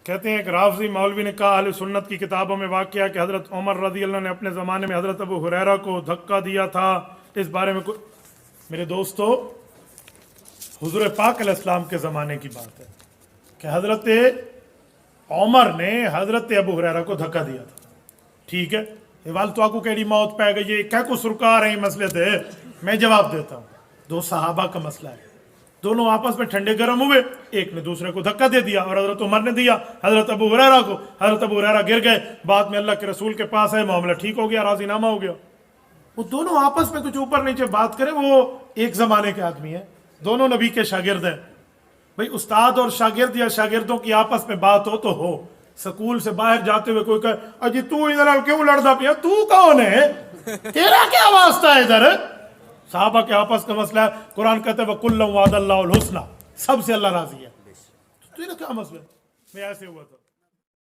کہتے ہیں کہ رافضی مولوی نے کہا اہل سنت کی کتابوں میں واقعہ کہ حضرت عمر رضی اللہ نے اپنے زمانے میں حضرت ابو ہریرہ کو دھکا دیا تھا، اس بارے میں میرے دوستو حضور پاک علیہ السلام کے زمانے کی بات ہے کہ حضرت عمر نے حضرت ابو ہریرہ کو دھکا دیا تھا. ٹھیک ہے، وال تو آکو کیڑی موت پہ گئی، کیا کو سرکار ہیں مسئلے تھے. میں جواب دیتا ہوں، دو صحابہ کا مسئلہ ہے، دونوں آپس میں ٹھنڈے گرم ہوئے، ایک نے دوسرے کو دھکا دے دیا اور حضرت عمر نے دیا حضرت ابو ہریرہ کو. حضرت ابو ہریرہ گر گئے، بعد میں اللہ کے رسول کے پاس ہے، معاملہ ٹھیک ہو گیا، راضی نامہ ہو گیا. وہ دونوں آپس میں کچھ اوپر نیچے بات کریں، وہ ایک زمانے کے آدمی ہیں، دونوں نبی کے شاگرد ہیں. بھئی استاد اور شاگرد یا شاگردوں کی آپس میں بات ہو تو ہو. سکول سے باہر جاتے ہوئے کوئی کہے اجی تو ادھر کیوں لڑدا پیا، تو کون ہے، تیرا کیا واسطہ ہے ادھر. صحابہ کے آپس کا مسئلہ ہے، قرآن کہتا ہے وَكُلًّا وَعَدَ اللَّهُ الْحُسْنَى، سب سے اللہ راضی ہے. تو تیرا کیا مسئلہ ہے، میں ایسے ہوا تھا.